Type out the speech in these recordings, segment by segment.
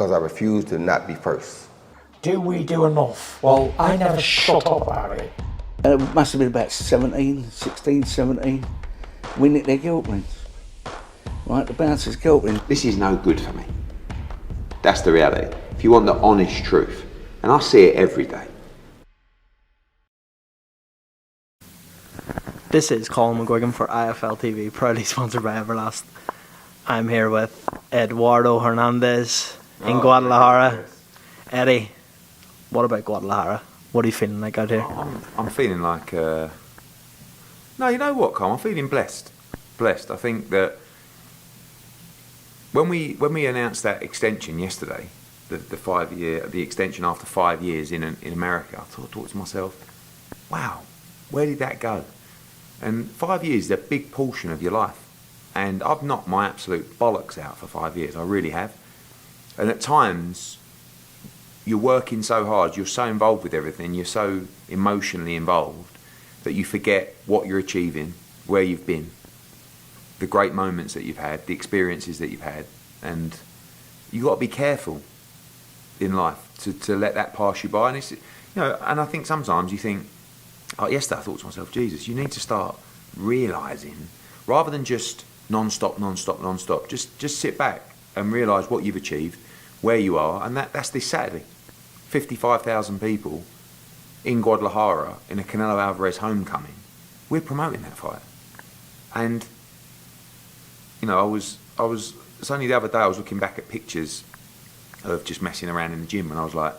because I refuse to not be first. Do we do enough? Well, I never shut up about it. It must have been about 16, 17. We nicked their guilt rings. Right, the bouncer's guilt ring. This is no good for me. That's the reality. If you want the honest truth, and I see it every day. This is Colm McGuigan for IFL TV, proudly sponsored by Everlast. I'm here with Eduardo Hernandez in Guadalajara. Eddie, what about Guadalajara? What are you feeling like out here? I'm feeling like... No, you know what, Colm? I'm feeling blessed. Blessed. I think that when we announced that extension yesterday, the extension after 5 years in America, I thought to myself, wow, where did that go? And 5 years is a big portion of your life. And I've knocked my absolute bollocks out for 5 years. I really have. And at times, you're working so hard, you're so involved with everything, you're so emotionally involved that you forget what you're achieving, where you've been, the great moments that you've had, the experiences that you've had. And you've got to be careful in life to let that pass you by. And it's, and I think sometimes you think, like yesterday I thought to myself, Jesus, you need to start realising, rather than just non-stop, just sit back and realise what you've achieved, where you are, and that's this Saturday. 55,000 people in Guadalajara in a Canelo Alvarez homecoming. We're promoting that fight. And, it's only the other day I was looking back at pictures of just messing around in the gym, and I was like,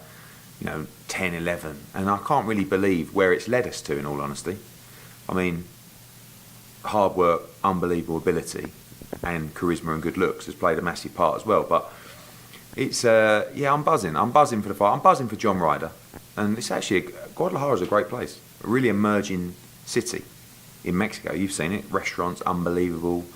10, 11, and I can't really believe where it's led us to, in all honesty. I mean, hard work, unbelievable ability, and charisma and good looks has played a massive part as well, but it's, I'm buzzing for the fight, I'm buzzing for John Ryder, and it's actually, Guadalajara is a great place, a really emerging city in Mexico. You've seen it, restaurants, unbelievable,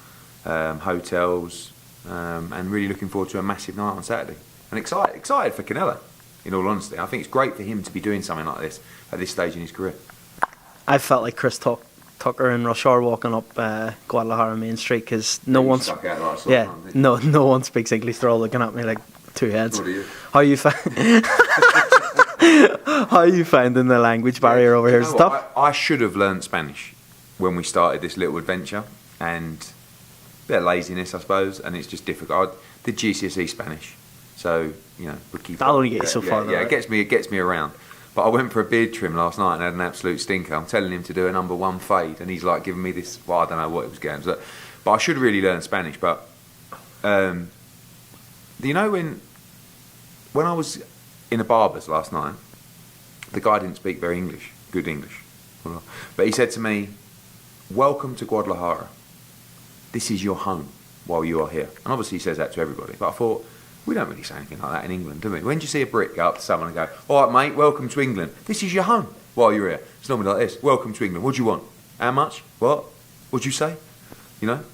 hotels, and really looking forward to a massive night on Saturday, and excited for Canelo. In all honesty, I think it's great for him to be doing something like this at this stage in his career. I felt like Chris Tucker in Rush Hour walking up Guadalajara Main Street, because no one speaks English. They're all looking at me like two heads. What are you? How are you finding the language barrier over here? Stuff. I should have learned Spanish when we started this little adventure, and a bit of laziness, I suppose, and it's just difficult. I did GCSE Spanish. So, that'll only get you so far. Yeah, it gets me around. But I went for a beard trim last night and had an absolute stinker. I'm telling him to do a number 1 fade, and he's like giving me this. Well, I don't know what it was getting. But I should really learn Spanish. But when I was in a barber's last night, the guy didn't speak very good English. But he said to me, "Welcome to Guadalajara. This is your home while you are here." And obviously he says that to everybody. But I thought, we don't really say anything like that in England, do we? When do you see a Brit go up to someone and go, "All right, mate, welcome to England. This is your home while you're here." It's normally like this: "Welcome to England. What do you want? How much? What? What'd you say?"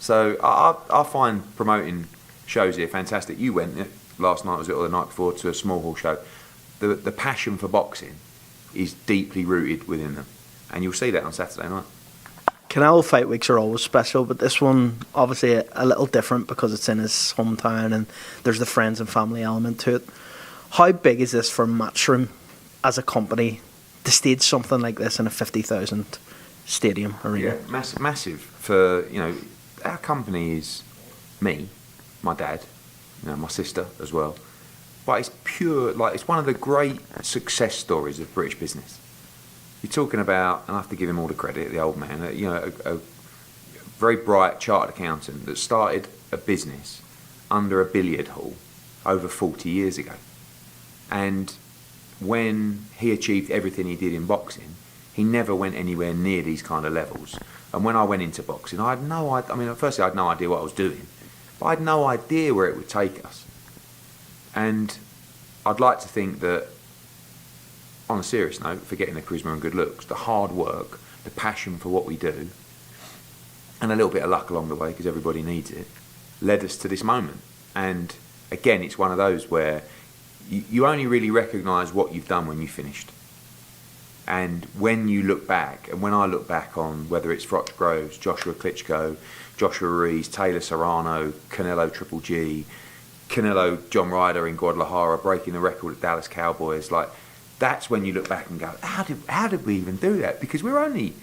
So I find promoting shows here fantastic. You went last night, was it, or the night before, to a small hall show. The passion for boxing is deeply rooted within them, and you'll see that on Saturday night. Canelo fight weeks are always special, but this one obviously a little different because it's in his hometown and there's the friends and family element to it. How big is this for Matchroom as a company to stage something like this in a 50,000 stadium arena? Yeah, massive. For our company is me, my dad, my sister as well. But it's pure, it's one of the great success stories of British business. You're talking about, and I have to give him all the credit, the old man, a very bright chartered accountant that started a business under a billiard hall over 40 years ago. And when he achieved everything he did in boxing, he never went anywhere near these kind of levels. And when I went into boxing, I had no idea, firstly I had no idea what I was doing, but I had no idea where it would take us. And I'd like to think that, on a serious note, forgetting the charisma and good looks, the hard work, the passion for what we do, and a little bit of luck along the way, because everybody needs it, led us to this moment. And again, it's one of those where you only really recognise what you've done when you finished. And when you look back, and when I look back on whether it's Froch Groves, Joshua Klitschko, Joshua Ruiz, Taylor Serrano, Canelo Triple G, Canelo, John Ryder in Guadalajara breaking the record at Dallas Cowboys, like that's when you look back and go, how did we even do that? Because we're only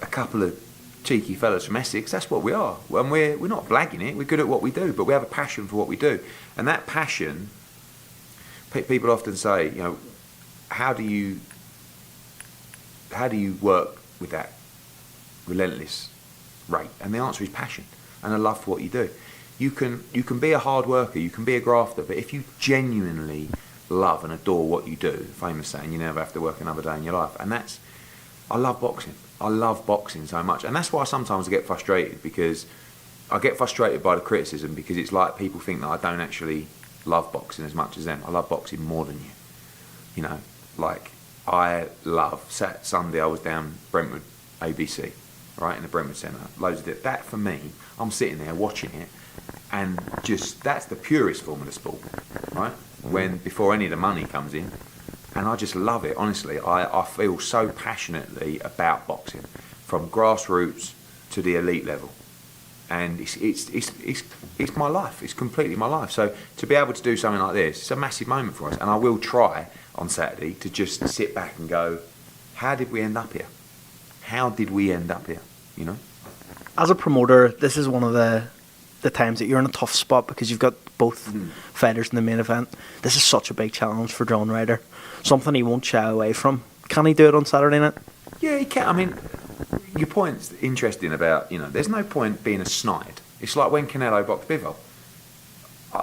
a couple of cheeky fellas from Essex. That's what we are. And we're not blagging it. We're good at what we do, but we have a passion for what we do. And that passion, people often say, you know, how do you work with that relentless rate? And the answer is passion and a love for what you do. You can be a hard worker, you can be a grafter, but if you genuinely love and adore what you do, famous saying, you never have to work another day in your life. And I love boxing. I love boxing so much. And that's why sometimes I get frustrated, because I get frustrated by the criticism, because it's like people think that I don't actually love boxing as much as them. I love boxing more than you. You know, like I love, Sunday I was down Brentwood ABC, right, in the Brentwood Centre, loads of it. That for me, I'm sitting there watching it, and just, that's the purest form of the sport, right? When, before any of the money comes in, and I just love it, honestly. I feel so passionately about boxing, from grassroots to the elite level. And it's my life, it's completely my life. So to be able to do something like this, it's a massive moment for us. And I will try on Saturday to just sit back and go, how did we end up here? How did we end up here, you know? As a promoter, this is one of the times that you're in a tough spot, because you've got both fighters in the main event. This is such a big challenge for John Ryder, something he won't shy away from. Can he do it on Saturday night? Yeah, he can. I mean, your point's interesting about, you know, there's no point being a snide. It's like when Canelo boxed Bivol.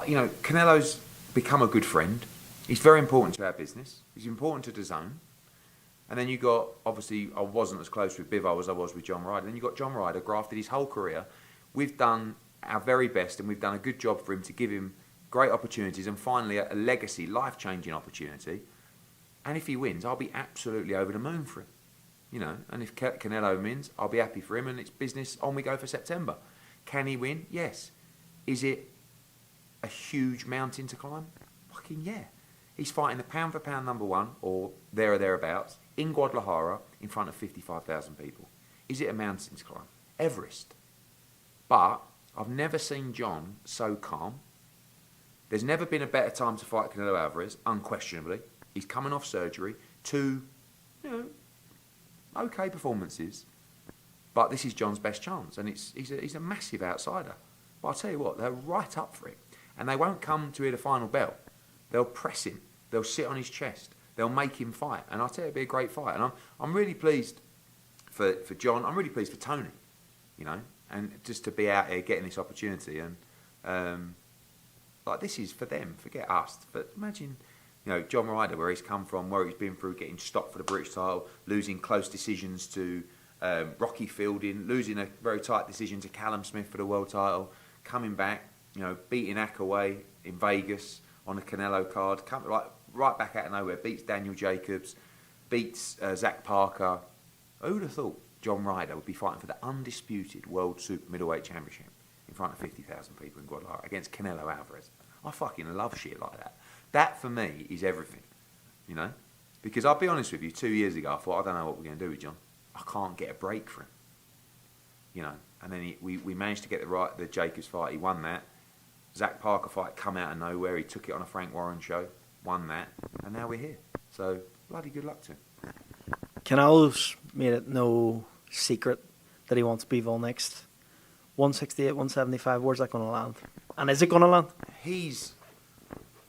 You know, Canelo's become a good friend. He's very important to our business. He's important to Dazn. And then you got, obviously, I wasn't as close with Bivol as I was with John Ryder. Then you got John Ryder, grafted his whole career. We've done our very best, and we've done a good job for him to give him great opportunities, and finally a legacy, life-changing opportunity. And if he wins, I'll be absolutely over the moon for him. You know, and if Canelo wins, I'll be happy for him, and it's business on we go for September. Can he win? Yes. Is it a huge mountain to climb? Fucking yeah. He's fighting the pound for pound number one, or there or thereabouts, in Guadalajara, in front of 55,000 people. Is it a mountain to climb? Everest. But I've never seen John so calm. There's never been a better time to fight Canelo Alvarez, unquestionably. He's coming off surgery, 2, you know, okay performances, but this is John's best chance, and he's a massive outsider. But I'll tell you what, they're right up for it, and they won't come to hear the final bell. They'll press him, they'll sit on his chest, they'll make him fight, and I'll tell you, it'll be a great fight. And I'm really pleased for John. I'm really pleased for Tony, you know, and just to be out here getting this opportunity, and like, this is for them. Forget us, but imagine, you know, John Ryder, where he's come from, where he's been through, getting stopped for the British title, losing close decisions to Rocky Fielding, losing a very tight decision to Callum Smith for the world title, coming back, you know, beating Akaway in Vegas on the Canelo card, right back out of nowhere, beats Daniel Jacobs, beats Zach Parker. Who would have thought John Ryder would be fighting for the undisputed World Super Middleweight Championship in front of 50,000 people in Guadalajara against Canelo Alvarez? I fucking love shit like that. That, for me, is everything, you know? Because I'll be honest with you, 2 years ago, I thought, I don't know what we're going to do with John. I can't get a break for him, you know? And then we managed to get the Jacobs fight. He won that. Zach Parker fight come out of nowhere. He took it on a Frank Warren show, won that, and now we're here. So, bloody good luck to him. Canelo's made it no secret that he wants Bivol next. 168, 175, where's that going to land? And is it going to land? He's,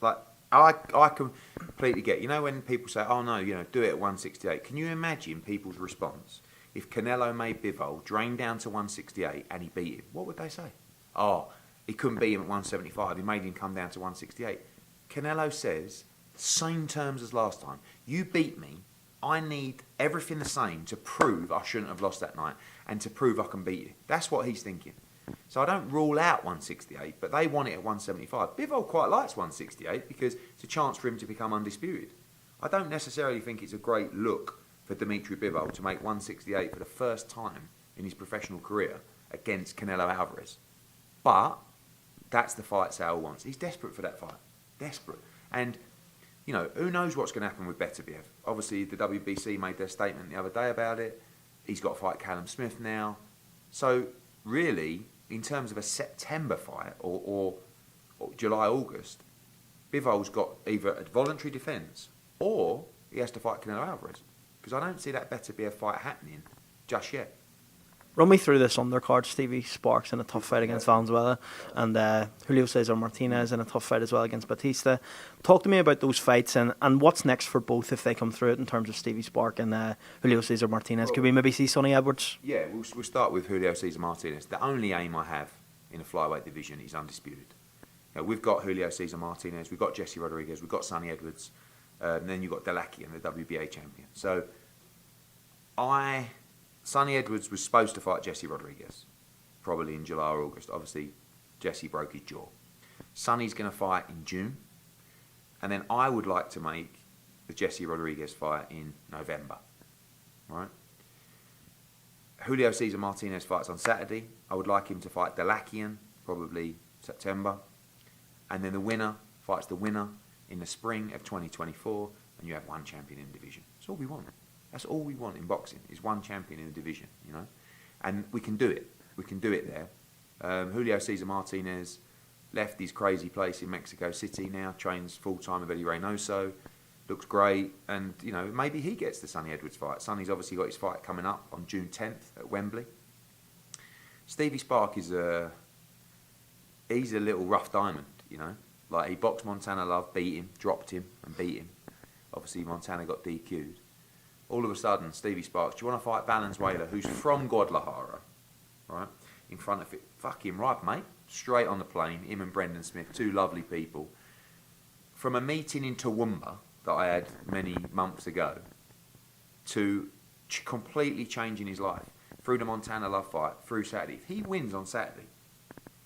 like, I completely get, you know, when people say, oh no, you know, do it at 168. Can you imagine people's response if Canelo made Bivol drain down to 168 and he beat him? What would they say? Oh, he couldn't beat him at 175. He made him come down to 168. Canelo says, same terms as last time. You beat me. I need everything the same to prove I shouldn't have lost that night and to prove I can beat you. That's what he's thinking. So I don't rule out 168, but they want it at 175. Bivol quite likes 168 because it's a chance for him to become undisputed. I don't necessarily think it's a great look for Dimitri Bivol to make 168 for the first time in his professional career against Canelo Alvarez. But that's the fight Sal wants. He's desperate for that fight. Desperate. And, you know, who knows what's going to happen with Beterbiev. Obviously, the WBC made their statement the other day about it. He's got to fight Callum Smith now. So, really, in terms of a September fight or July, August, Bivol's got either a voluntary defence or he has to fight Canelo Alvarez. Because I don't see that better be a fight happening just yet. Run me through this undercard. Stevie Sparks in a tough fight against Valenzuela, and Julio Cesar Martinez in a tough fight as well against Batista. Talk to me about those fights and what's next for both if they come through it in terms of Stevie Spark and Julio Cesar Martinez. Could we maybe see Sonny Edwards? Yeah, we'll start with Julio Cesar Martinez. The only aim I have in the flyweight division is undisputed. You know, we've got Julio Cesar Martinez, we've got Jesse Rodriguez, we've got Sonny Edwards, and then you've got Delakian, the WBA champion. So Sonny Edwards was supposed to fight Jesse Rodriguez, probably in July or August. Obviously, Jesse broke his jaw. Sonny's going to fight in June, and then I would like to make the Jesse Rodriguez fight in November. Right? Julio Cesar Martinez fights on Saturday. I would like him to fight Delakian, probably September. And then the winner fights the winner in the spring of 2024, and you have one champion in the division. That's all we want. That's all we want in boxing, is one champion in the division, you know. And we can do it. We can do it there. Julio Cesar Martinez left his crazy place in Mexico City now, trains full-time with Eddie Reynoso, looks great, and, you know, maybe he gets the Sonny Edwards fight. Sonny's obviously got his fight coming up on June 10th at Wembley. Stevie Spark he's a little rough diamond, you know. Like, he boxed Montana Love, beat him, dropped him, and beat him. Obviously, Montana got DQ'd. All of a sudden, Stevie Sparks, do you want to fight Valenzuela, who's from Guadalajara, right? In front of it. Fuck him right, mate. Straight on the plane, him and Brendan Smith, two lovely people. From a meeting in Toowoomba that I had many months ago to completely changing his life through the Montana Love fight, through Saturday. If he wins on Saturday,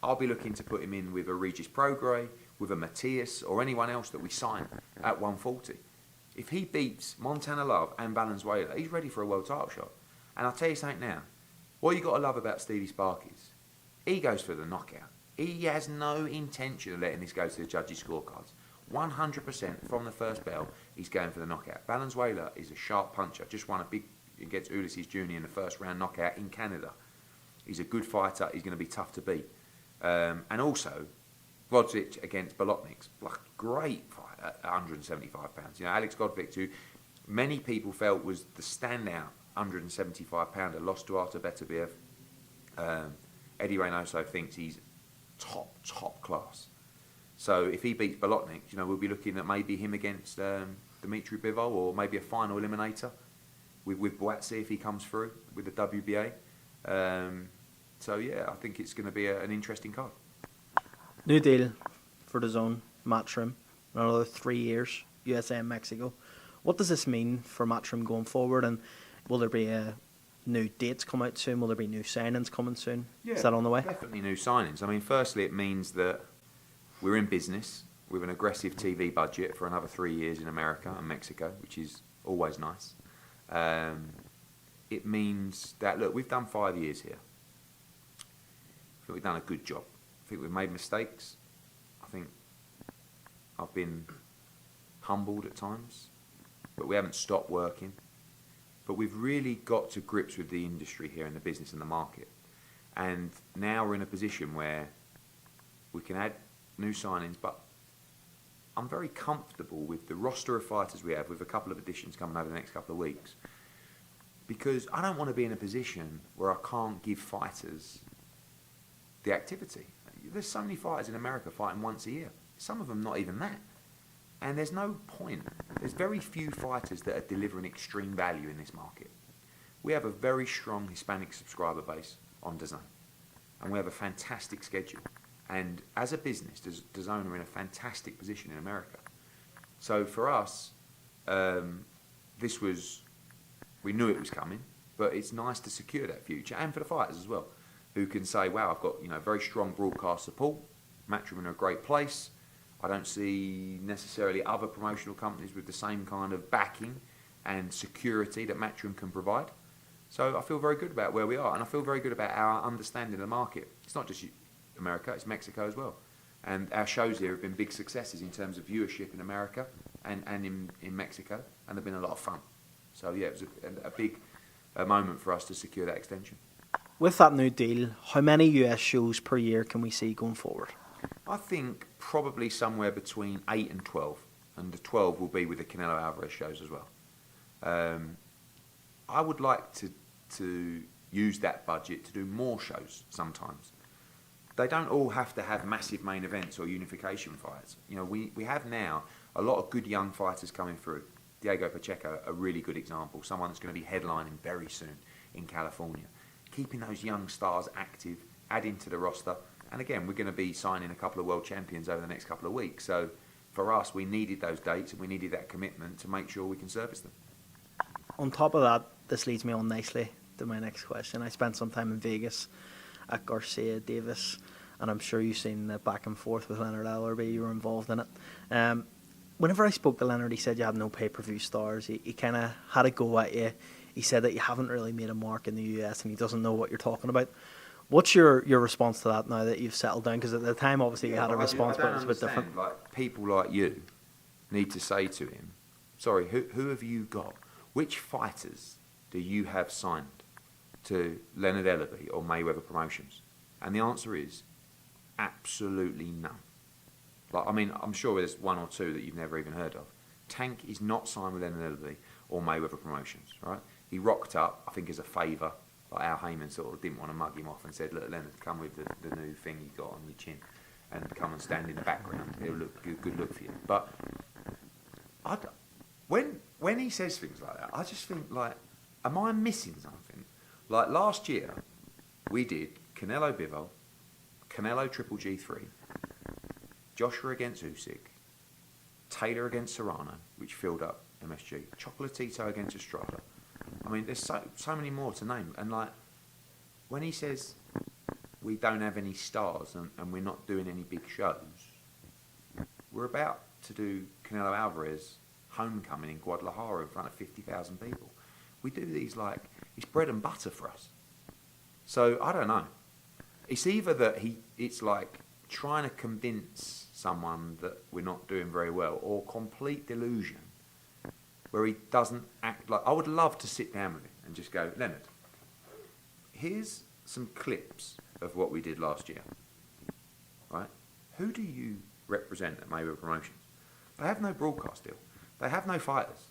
I'll be looking to put him in with a Regis Prograis, with a Matthias, or anyone else that we sign at 140. If he beats Montana Love and Valenzuela, he's ready for a world title shot. And I'll tell you something now. What you got to love about Stevie Spark is he goes for the knockout. He has no intention of letting this go to the judges' scorecards. 100% from the first bell, he's going for the knockout. Valenzuela is a sharp puncher. Just won a big against Ulysses Jr. in the first round knockout in Canada. He's a good fighter. He's going to be tough to beat. And also, Godvich against Bolotniks, like great fight at 175 pounds. You know, Alex Godvich, who many people felt was the standout 175 pounder, lost to Artur Beterbiev. Eddie Reynoso thinks he's top class. So if he beats Bolotniks, you know, we'll be looking at maybe him against Dimitri Bivol, or maybe a final eliminator with bouts if he comes through with the WBA. So yeah, I think it's going to be an interesting card. New deal for Dazn, Matchroom, another 3 years, USA and Mexico. What does this mean for Matchroom going forward, and will there be new dates come out soon? Will there be new signings coming soon? Yeah, is that on the way? Definitely new signings. I mean, firstly, it means that we're in business with an aggressive TV budget for another 3 years in America and Mexico, which is always nice. It means that, look, we've done 5 years here. I think we've done a good job. I think we've made mistakes. I think I've been humbled at times, but we haven't stopped working. But we've really got to grips with the industry here and the business and the market. And now we're in a position where we can add new signings, but I'm very comfortable with the roster of fighters we have, with a couple of additions coming over the next couple of weeks, because I don't want to be in a position where I can't give fighters the activity. There's so many fighters in America fighting once a year. Some of them not even that. And there's no point. There's very few fighters that are delivering extreme value in this market. We have a very strong Hispanic subscriber base on Dazn, and we have a fantastic schedule. And as a business, Dazn are in a fantastic position in America. So for us, we knew it was coming, but it's nice to secure that future, and for the fighters as well, who can say, wow, I've got, you know, very strong broadcast support, Matchroom in a great place. I don't see necessarily other promotional companies with the same kind of backing and security that Matchroom can provide. So I feel very good about where we are, and I feel very good about our understanding of the market. It's not just America, it's Mexico as well. And our shows here have been big successes in terms of viewership in America and in Mexico, and they've been a lot of fun. So yeah, it was a big moment for us to secure that extension. With that new deal, how many US shows per year can we see going forward? I think probably somewhere between 8 and 12, and the 12 will be with the Canelo Alvarez shows as well. I would like to use that budget to do more shows sometimes. They don't all have to have massive main events or unification fights. You know, we have now a lot of good young fighters coming through. Diego Pacheco, a really good example, someone that's going to be headlining very soon in California. Keeping those young stars active, adding to the roster. And again, we're going to be signing a couple of world champions over the next couple of weeks. So for us, we needed those dates and we needed that commitment to make sure we can service them. On top of that, this leads me on nicely to my next question. I spent some time in Vegas at Garcia Davis, and I'm sure you've seen the back and forth with Leonard Ellerby. You were involved in it. Whenever I spoke to Leonard, he said you had no pay-per-view stars. He kind of had a go at you. He said that you haven't really made a mark in the US and he doesn't know what you're talking about. What's your response to that now that you've settled down? Because at the time, obviously, you had a response, but it's a bit different. Like, people like you need to say to him, sorry, who have you got? Which fighters do you have signed to Leonard Ellerby or Mayweather Promotions? And the answer is absolutely none. Like, I mean, I'm sure there's one or two that you've never even heard of. Tank is not signed with Leonard Ellerby or Mayweather Promotions, right? He rocked up, I think, as a favour. Like Al Heyman sort of didn't want to mug him off and said, look, Leonard, come with the new thing you got on your chin and come and stand in the background. It'll look good look for you. But when he says things like that, I just think, like, am I missing something? Like last year, we did Canelo Bivol, Canelo Triple G3, Joshua against Usyk, Taylor against Serrano, which filled up MSG, Chocolatito against Estrada. I mean, there's so many more to name. And like, when he says we don't have any stars and we're not doing any big shows, we're about to do Canelo Alvarez homecoming in Guadalajara in front of 50,000 people. We do these like, it's bread and butter for us. So I don't know. It's either that it's like trying to convince someone that we're not doing very well, or complete delusion where he doesn't act like... I would love to sit down with him and just go, Leonard, here's some clips of what we did last year, right? Who do you represent at Mayweather Promotions? They have no broadcast deal. They have no fighters.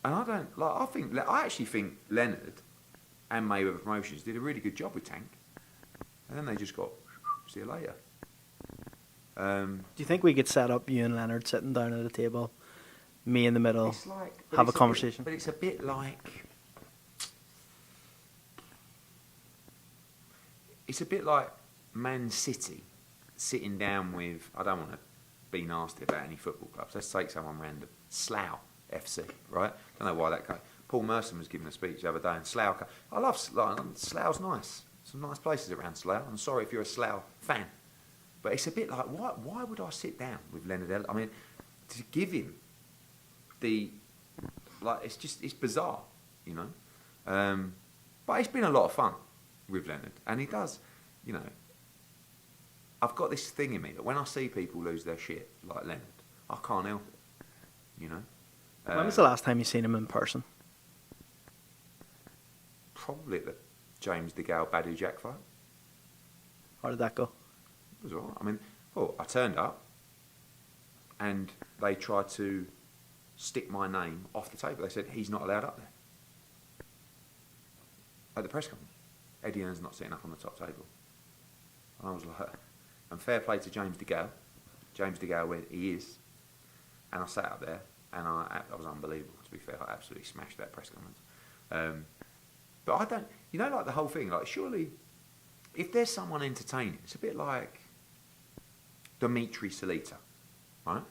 And I don't... like. I actually think Leonard and Mayweather Promotions did a really good job with Tank. And then they just got, see you later. Do you think we could set up you and Leonard sitting down at a table, me in the middle, have a conversation? But it's a bit like... It's a bit like Man City sitting down with... I don't want to be nasty about any football clubs. Let's take someone random. Slough FC, right? Don't know why that guy... Paul Merson was giving a speech the other day in Slough. I love Slough. Slough's nice. Some nice places around Slough. I'm sorry if you're a Slough fan. But it's a bit like, why would I sit down with Leonard Ellerby? I mean, to give him the... Like, it's bizarre, you know? But it's been a lot of fun with Leonard. And he does, you know... I've got this thing in me that when I see people lose their shit, like Leonard, I can't help it, you know? When was the last time you seen him in person? Probably at the James DeGale Badu Jack fight. How did that go? It was all right. I mean, I turned up and they tried to stick my name off the table. They said, he's not allowed up there. At the press conference. Eddie Hearn's not sitting up on the top table. And I was like, and fair play to James DeGale. James DeGale, where he is. And I sat up there and I was unbelievable, to be fair. I absolutely smashed that press conference. But I don't, you know, like the whole thing, like surely if there's someone entertaining, it's a bit like Dimitri Salita, right?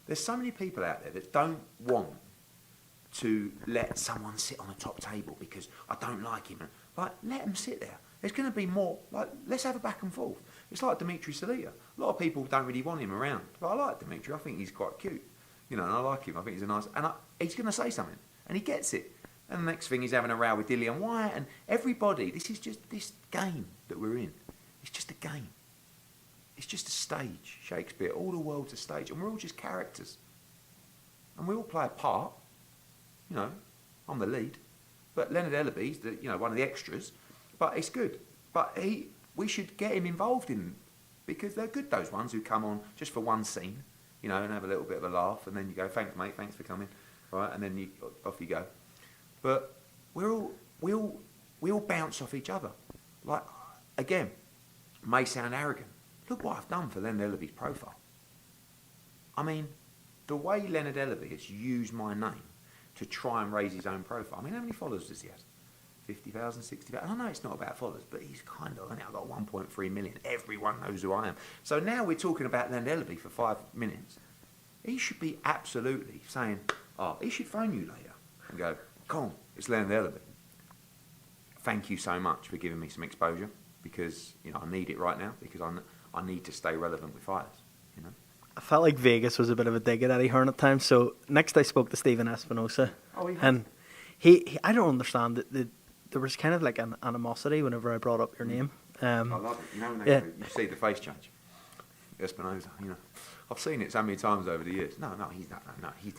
There's so many people out there that don't want to let someone sit on the top table because I don't like him. Like, let them sit there. There's going to be more, like, let's have a back and forth. It's like Dimitri Salita. A lot of people don't really want him around, but I like Dimitri. I think he's quite cute, you know, and I like him. I think he's a nice, and he's going to say something, and he gets it. And the next thing he's having a row with Dillian Wyatt and everybody. This is just this game that we're in. It's just a game. It's just a stage, Shakespeare. All the world's a stage, and we're all just characters. And we all play a part. You know, I'm the lead, but Leonard Ellerby's one of the extras. But it's good. But we should get him involved in because they're good, those ones who come on just for one scene, you know, and have a little bit of a laugh, and then you go, thanks mate, thanks for coming, right, and then off you go. But we all bounce off each other. Like, again, may sound arrogant. Look what I've done for Leonard Ellaby's profile. I mean, the way Leonard Ellaby has used my name to try and raise his own profile. I mean, how many followers does he have? 50,000, 60,000? I know it's not about followers, but he's kind of, and I've got 1.3 million. Everyone knows who I am. So now we're talking about Leonard Ellaby for 5 minutes. He should be absolutely saying, he should phone you later and go, COLM, it's Leonard Ellaby. Thank you so much for giving me some exposure, because, you know, I need it right now, because I need to stay relevant with fighters, you know. I felt like Vegas was a bit of a dig at Eddie Hearn at times. So next I spoke to Stephen Espinoza, and he I don't understand that there was kind of like an animosity whenever I brought up your name. I love it. You know, when you see the face change. Espinoza, you know, I've seen it so many times over the years. No, he's not. No, he's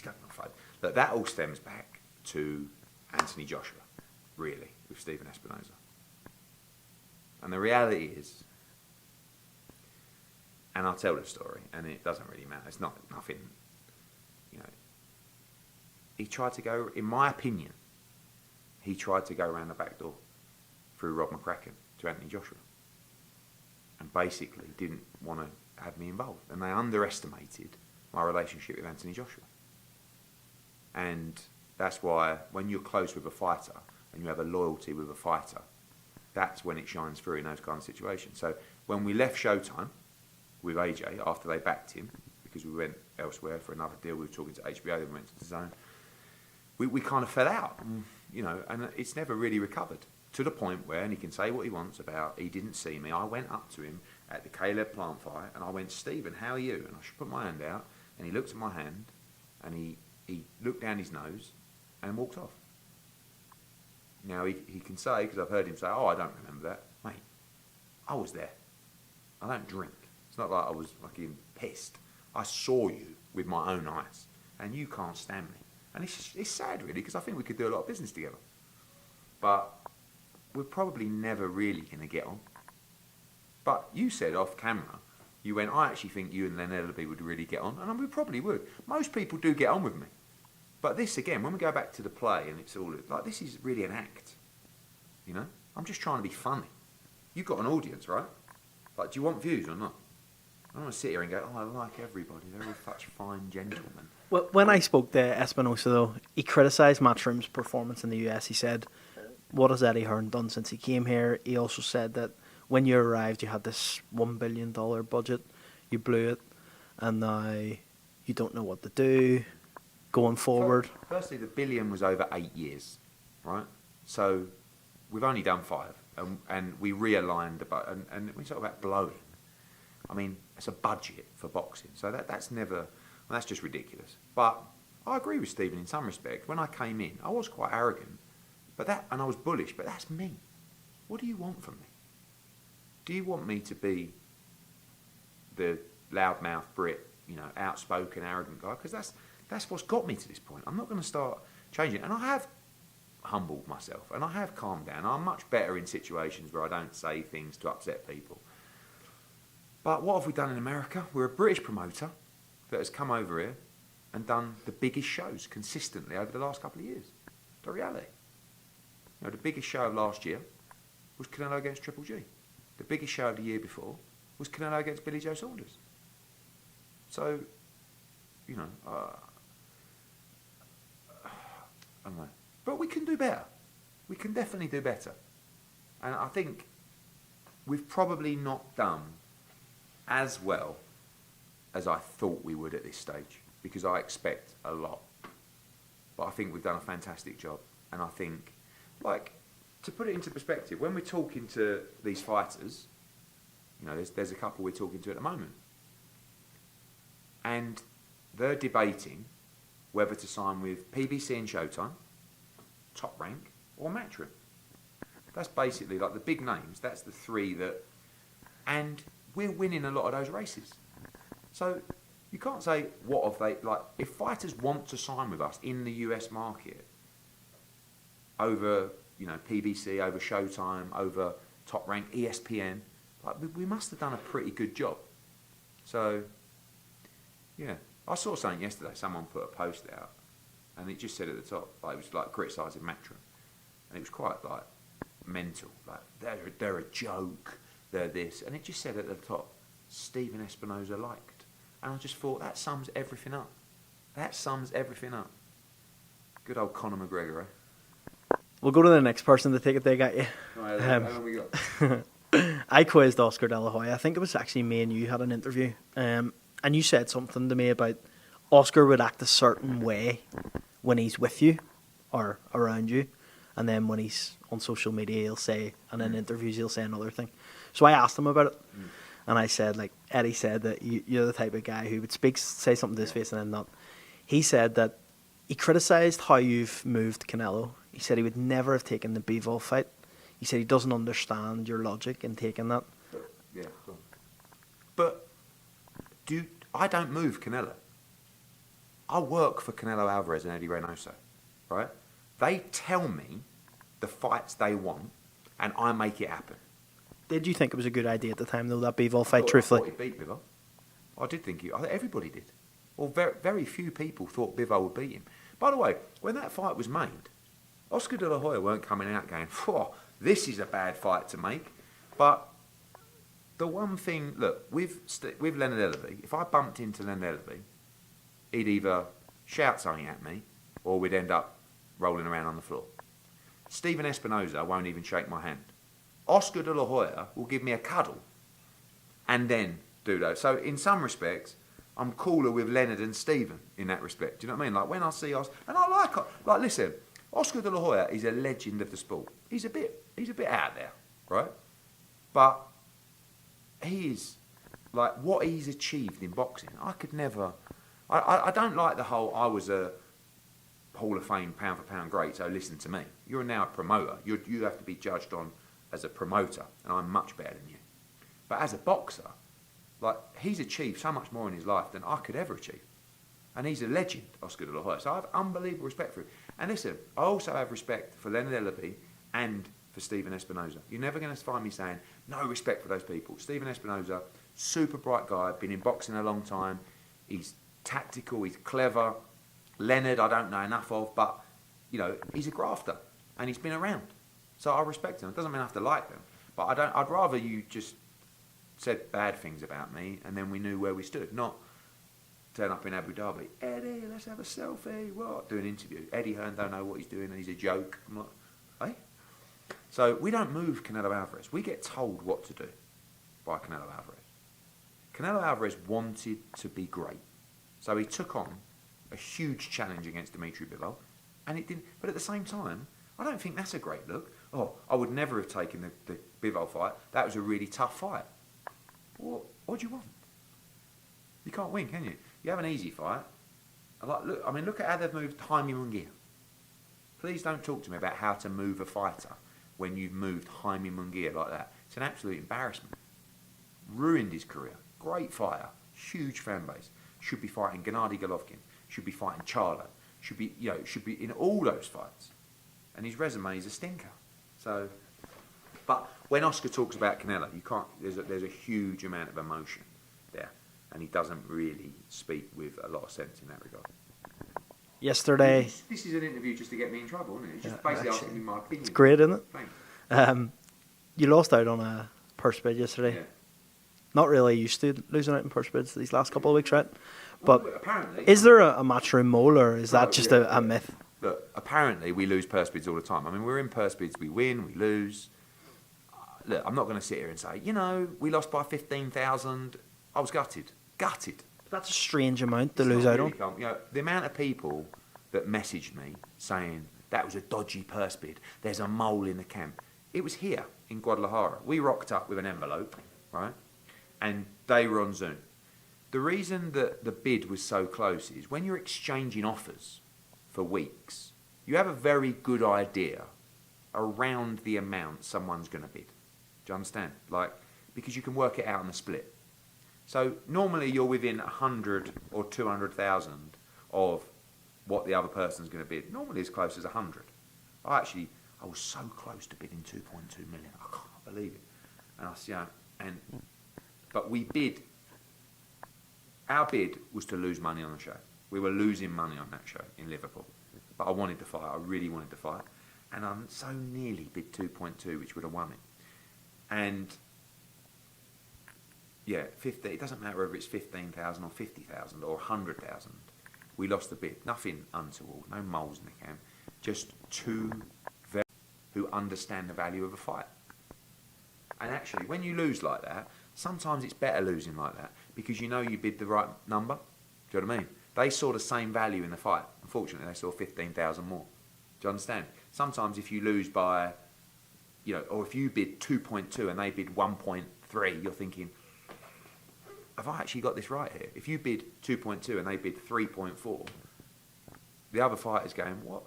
going on fight. But that all stems back to Anthony Joshua, really, with Stephen Espinoza. And the reality is, and I'll tell the story, and it doesn't really matter. It's nothing, you know. He tried to go, in my opinion, he tried to go around the back door through Rob McCracken to Anthony Joshua, and basically didn't want to have me involved. And they underestimated my relationship with Anthony Joshua. And that's why when you're close with a fighter and you have a loyalty with a fighter, that's when it shines through in those kind of situations. So when we left Showtime with AJ after they backed him, because we went elsewhere for another deal, we were talking to HBO, then we went to Dazn, we kind of fell out, you know, and it's never really recovered, to the point where, and he can say what he wants about, he didn't see me. I went up to him at the Caleb plant fight and I went, Stephen, how are you? And I put my hand out and he looked at my hand and he looked down his nose and walked off. Now he can say, because I've heard him say, I don't remember that. Mate, I was there. I don't drink. It's not like I was fucking pissed. I saw you with my own eyes and you can't stand me. And it's sad, really, because I think we could do a lot of business together. But we're probably never really going to get on. But you said off camera, you went, I actually think you and Len Ellaby would really get on. And we probably would. Most people do get on with me. But this, again, when we go back to the play, and it's all like, this is really an act. You know? I'm just trying to be funny. You've got an audience, right? Like, do you want views or not? I don't want to sit here and go, I like everybody. They're all such fine gentlemen. Well, when I spoke to Espinoza, though, he criticised Matchroom's performance in the US. He said, what has Eddie Hearn done since he came here? He also said that when you arrived, you had this $1 billion budget. You blew it. And now you don't know what to do going forward. Firstly, the billion was over 8 years, right? So we've only done 5. And we realigned the budget. And when we talk about blowing, I mean, it's a budget for boxing. So that's never, well, that's just ridiculous. But I agree with Stephen in some respect. When I came in, I was quite arrogant, and I was bullish, but that's me. What do you want from me? Do you want me to be the loudmouth Brit, you know, outspoken, arrogant guy? Because that's what's got me to this point. I'm not going to start changing. And I have humbled myself, and I have calmed down. I'm much better in situations where I don't say things to upset people. But what have we done in America? We're a British promoter that has come over here and done the biggest shows consistently over the last couple of years. The reality. You know, the biggest show of last year was Canelo against Triple G. The biggest show of the year before was Canelo against Billy Joe Saunders. So, you know, I don't know. But we can do better. We can definitely do better. And I think we've probably not done as well as I thought we would at this stage, because I expect a lot. But I think we've done a fantastic job. And I think, like, to put it into perspective, when we're talking to these fighters, you know, there's a couple we're talking to at the moment, and they're debating whether to sign with PBC and Showtime, Top Rank, or Matchroom. That's basically like the big names. That's the three that, and we're winning a lot of those races. So you can't say, what have they, like, if fighters want to sign with us in the US market over, you know, PBC, over Showtime, over Top Rank, ESPN, Like, we must have done a pretty good job. So, yeah. I saw something yesterday. Someone put a post out, and it just said at the top, like, it was like criticising Matchroom, and it was quite like mental. Like, they're a joke. They're this, and it just said at the top, Stephen Espinoza liked, and I just thought that sums everything up. That sums everything up. Good old Conor McGregor, eh? We'll go to the next person to take a dig at you. Right, how long we got? I quizzed Oscar De La Hoya. I think it was actually me and you had an interview. And you said something to me about Oscar would act a certain way when he's with you or around you. And then when he's on social media, he'll say, and in interviews, he'll say another thing. So I asked him about it. And I said, like, Eddie said that you're the type of guy who would say something to his face and then not. He said that he criticised how you've moved Canelo. He said he would never have taken the Bivol fight. He said he doesn't understand your logic in taking that. Yeah, cool. But I don't move Canelo. I work for Canelo Alvarez and Eddie Reynoso, right? They tell me the fights they want, and I make it happen. Did you think it was a good idea at the time, though, that Bivol fight, I truthfully? thought he beat Bivol. I did think everybody did. Well, very few people thought Bivol would beat him. By the way, when that fight was made, Oscar De La Hoya weren't coming out going, this is a bad fight to make. But the one thing, look, with Leonard Ellerby, if I bumped into Leonard Ellerby, he'd either shout something at me or we'd end up rolling around on the floor. Stephen Espinoza won't even shake my hand. Oscar De La Hoya will give me a cuddle and then do those. So in some respects, I'm cooler with Leonard and Stephen in that respect. Do you know what I mean? Like when I see Oscar, and I like listen, Oscar De La Hoya is a legend of the sport. He's a bit out there, right? But he is, like, what he's achieved in boxing. I could never. I don't like the whole. I was a Hall of Fame pound for pound great. So listen to me. You're now a promoter. You have to be judged on as a promoter, and I'm much better than you. But as a boxer, like, he's achieved so much more in his life than I could ever achieve. And he's a legend, Oscar De La Hoya. So I have unbelievable respect for him. And listen, I also have respect for Leonard Ellerby and for Stephen Espinoza. You're never going to find me saying no respect for those people. Stephen Espinoza, super bright guy, been in boxing a long time. He's tactical, he's clever. Leonard, I don't know enough of, but, you know, he's a grafter and he's been around. So I respect him. It doesn't mean I have to like them. But I'd rather you just said bad things about me and then we knew where we stood, not turn up in Abu Dhabi, Eddie, let's have a selfie, what? Do an interview. Eddie Hearn don't know what he's doing and he's a joke. I'm like, hey? So we don't move Canelo Alvarez. We get told what to do by Canelo Alvarez. Canelo Alvarez wanted to be great. So he took on a huge challenge against Dimitri Bivol, and it didn't. But at the same time, I don't think that's a great look. Oh, I would never have taken the Bivol fight. That was a really tough fight. What do you want? You can't win, can you? You have an easy fight. Look at how they've moved Jaime Munguia. Please don't talk to me about how to move a fighter when you've moved Jaime Munguia like that. It's an absolute embarrassment. Ruined his career. Great fighter. Huge fan base. Should be fighting Gennady Golovkin. Should be fighting Charlo. Should be in all those fights. And his resume is a stinker. So, but when Oscar talks about Canelo, you can't. There's a huge amount of emotion there, and he doesn't really speak with a lot of sense in that regard. Yesterday, This is an interview just to get me in trouble, isn't it? It's just basically asking me my opinion. it's great, isn't it? Thanks. You lost out on a purse bid yesterday. Yeah. Not really used to losing out in purse bids these last couple of weeks, right? But Well, apparently, is there a matchroom mole, or is that just a myth? Look, apparently we lose purse bids all the time. I mean, we're in purse bids, we win, we lose. Look, I'm not going to sit here and say, we lost by 15,000. I was gutted. That's a strange amount to It's lose not out really on. calm. The amount of people that messaged me saying that was a dodgy purse bid, there's a mole in the camp. It was here in Guadalajara. We rocked up with an envelope, right? And they were on Zoom. The reason that the bid was so close is when you're exchanging offers for weeks, you have a very good idea around the amount someone's going to bid. Do you understand? Because you can work it out on the split. So normally you're within 100 or 200,000 of what the other person's going to bid. Normally as close as 100. I was so close to bidding 2.2 million. I can't believe it. And But we bid. Our bid was to lose money on the show. We were losing money on that show in Liverpool. But I wanted the fight. I really wanted the fight. And I so nearly bid 2.2, which would have won it. And yeah, 50. It doesn't matter whether it's 15,000 or 50,000 or 100,000. We lost the bid. Nothing untoward. No moles in the camp. Just two very who understand the value of a fight. And actually, when you lose like that, sometimes it's better losing like that because you know you bid the right number. Do you know what I mean? They saw the same value in the fight. Unfortunately, they saw 15,000 more. Do you understand? Sometimes if you lose by, or if you bid 2.2 and they bid 1.3, you're thinking, have I actually got this right here? If you bid 2.2 and they bid 3.4, the other fighter's going, what?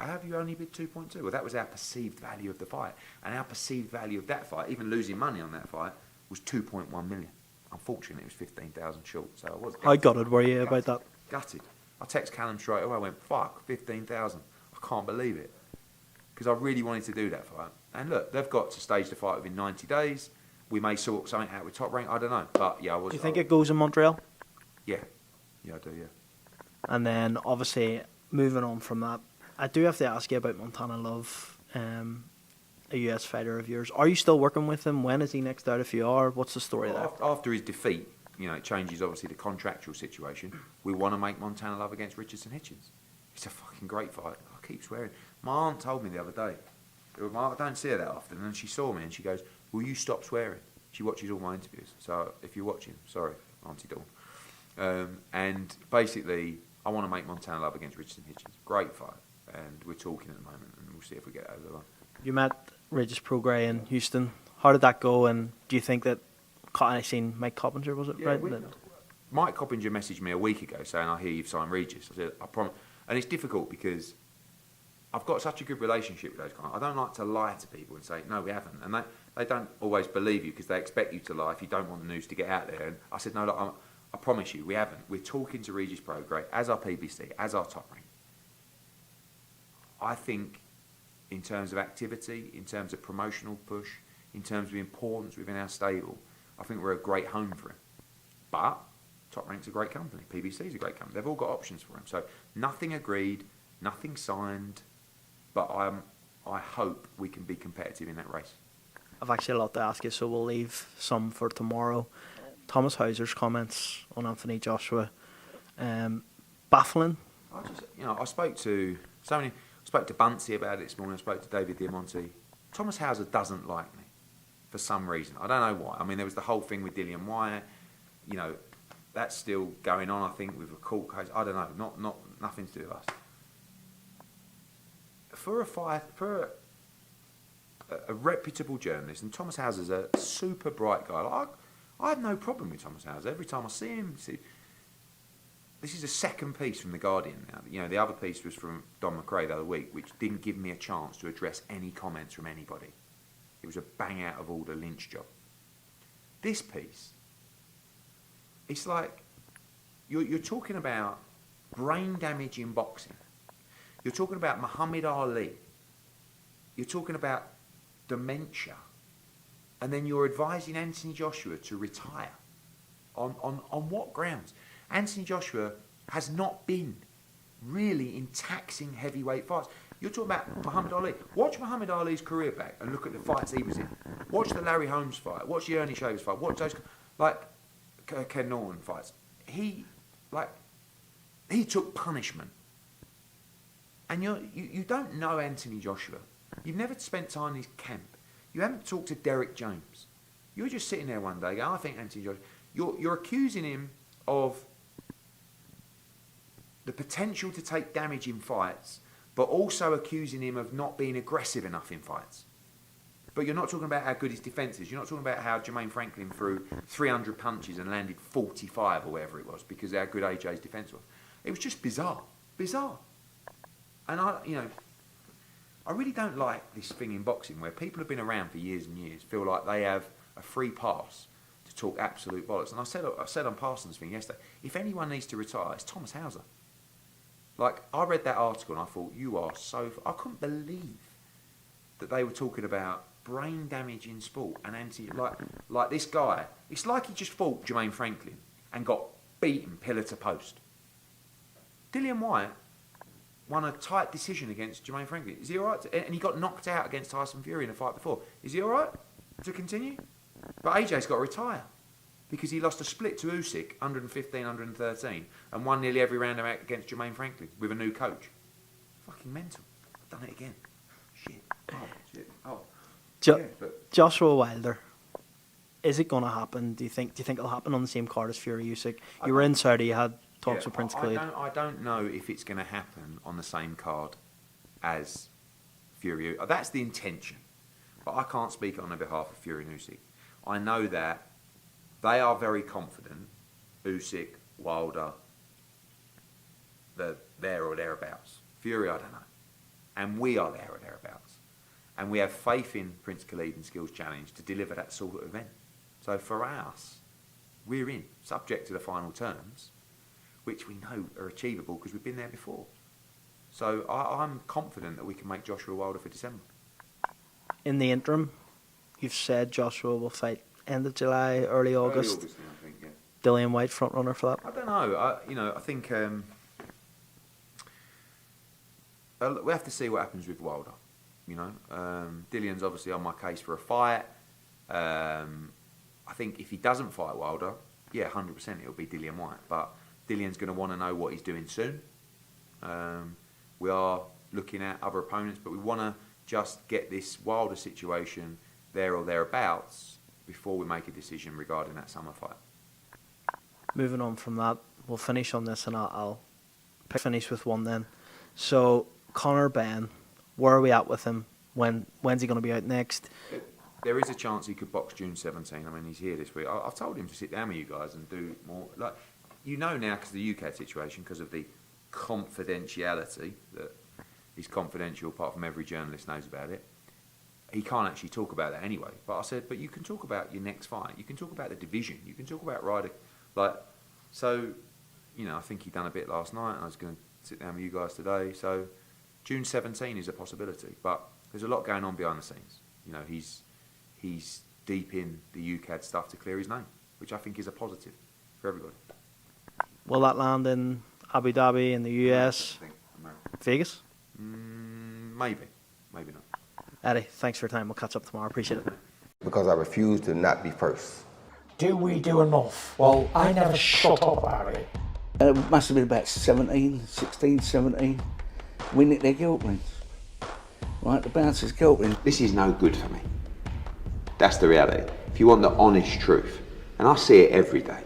How have you only bid 2.2? Well, that was our perceived value of the fight. And our perceived value of that fight, even losing money on that fight, was 2.1 million. Unfortunately, it was 15,000 short. So I was gutted. How gutted were you about that? Gutted. I text Callum straight away. I went, fuck, 15,000. I can't believe it. Because I really wanted to do that fight. And look, they've got to stage the fight within 90 days. We may sort something out with Top Rank. I don't know. But yeah, I was. Do you think it goes in Montreal? Yeah. Yeah, I do, yeah. And then, obviously, moving on from that, I do have to ask you about Montana Love, a US fighter of yours. Are you still working with him? When is he next out if you are? What's the story there? After his defeat, it changes obviously the contractual situation. We want to make Montana Love against Richardson Hitchens. It's a fucking great fight. I keep swearing. My aunt told me the other day. I don't see her that often, and she saw me and she goes, "Will you stop swearing?" She watches all my interviews. So if you're watching, sorry, Auntie Dawn. And basically, I want to make Montana Love against Richardson Hitchens. Great fight. And we're talking at the moment, and we'll see if we get over the line. You met Regis Prograis in Houston. How did that go? And do you think that I seen Mike Coppinger, was it right? Mike Coppinger messaged me a week ago saying, "I hear you've signed Regis." I said, "I promise." And it's difficult because I've got such a good relationship with those guys. I don't like to lie to people and say, "No, we haven't," and they don't always believe you because they expect you to lie if you don't want the news to get out there. And I said, "No, look, I promise you, we haven't. We're talking to Regis Prograis as our PBC, as our Top Rank." I think in terms of activity, in terms of promotional push, in terms of importance within our stable, I think we're a great home for him. But Top Rank's a great company, PBC's a great company. They've all got options for him. So nothing agreed, nothing signed, but I hope we can be competitive in that race. I've actually a lot to ask you, so we'll leave some for tomorrow. Thomas Hauser's comments on Anthony Joshua, baffling. I spoke to so many. I spoke to Buncey about it this morning. I spoke to David Diamante. Thomas Hauser doesn't like me for some reason. I don't know why. I mean, there was the whole thing with Dillian Wyatt. That's still going on. I think with a court case. I don't know. Not nothing to do with us. For a reputable journalist, and Thomas Hauser's a super bright guy. I have no problem with Thomas Hauser. Every time I see him, this is a second piece from The Guardian now. The other piece was from Don McRae the other week, which didn't give me a chance to address any comments from anybody. It was a bang out of order lynch job. This piece, it's like you're talking about brain damage in boxing. You're talking about Muhammad Ali. You're talking about dementia. And then you're advising Anthony Joshua to retire. On what grounds? Anthony Joshua has not been really in taxing heavyweight fights. You're talking about Muhammad Ali. Watch Muhammad Ali's career back and look at the fights he was in. Watch the Larry Holmes fight. Watch the Ernie Shavers fight. Watch those, Ken Norton fights. He took punishment. And you don't know Anthony Joshua. You've never spent time in his camp. You haven't talked to Derek James. You're just sitting there one day going, I think Anthony Joshua... You're accusing him of the potential to take damage in fights, but also accusing him of not being aggressive enough in fights. But you're not talking about how good his defence is. You're not talking about how Jermaine Franklin threw 300 punches and landed 45 or whatever it was because of how good AJ's defence was. It was just bizarre. Bizarre. And I really don't like this thing in boxing where people have been around for years and years feel like they have a free pass to talk absolute bollocks. And I said on Parsons' thing yesterday, if anyone needs to retire, it's Thomas Hauser. I read that article and I thought, you are so... I couldn't believe that they were talking about brain damage in sport and like this guy. It's like he just fought Jermaine Franklin and got beaten pillar to post. Dillian Whyte won a tight decision against Jermaine Franklin. Is he all right? And he got knocked out against Tyson Fury in a fight before. Is he all right to continue? But AJ's got to retire because he lost a split to Usyk, 115, 113, and won nearly every round against Jermaine Franklin with a new coach. Fucking mental. I've done it again. Shit. Oh, shit. Oh. Joshua Wilder. Is it going to happen? Do you think it'll happen on the same card as Fury Usyk? You were in Saudi. You had talks with Prince Khalid. I don't know if it's going to happen on the same card as Fury. That's the intention, but I can't speak on behalf of Fury and Usyk. I know that they are very confident. Usyk, Wilder, they're there or thereabouts. Fury, I don't know, and we are there or thereabouts, and we have faith in Prince Khalid and Skills Challenge to deliver that sort of event. So for us, we're in, subject to the final terms, which we know are achievable because we've been there before. So I'm confident that we can make Joshua Wilder for December. In the interim, you've said Joshua will fight end of July, early August. Early August, I think, yeah. Dillian Whyte front runner for that. I don't know. I think we have to see what happens with Wilder. Dillian's obviously on my case for a fight. I think if he doesn't fight Wilder, yeah, 100% it'll be Dillian Whyte. But Dillian's going to want to know what he's doing soon. We are looking at other opponents, but we want to just get this Wilder situation there or thereabouts before we make a decision regarding that summer fight. Moving on from that, we'll finish on this, and I'll finish with one then. So, Conor Benn, where are we at with him? When's he going to be out next? There is a chance he could box June 17. I mean, he's here this week. I've told him to sit down with you guys and do more. Like, now, because of the UK situation, because of the confidentiality, that is confidential apart from every journalist knows about it, he can't actually talk about that anyway. But I said, but you can talk about your next fight. You can talk about the division. You can talk about Ryder. I think he done a bit last night, and I was going to sit down with you guys today. So June 17 is a possibility, but there's a lot going on behind the scenes. He's deep in the UCAD stuff to clear his name, which I think is a positive for everybody. Will that land in Abu Dhabi in the US? I think America. Vegas? Maybe not. Eddie, thanks for your time. We'll catch up tomorrow. Appreciate it. Because I refuse to not be first. Do we do enough? Well, I never shut up about it. It must have been about 16, 17. We nicked their guilt rings. Right, the bouncer's guilt ring. This is no good for me. That's the reality. If you want the honest truth, and I see it every day,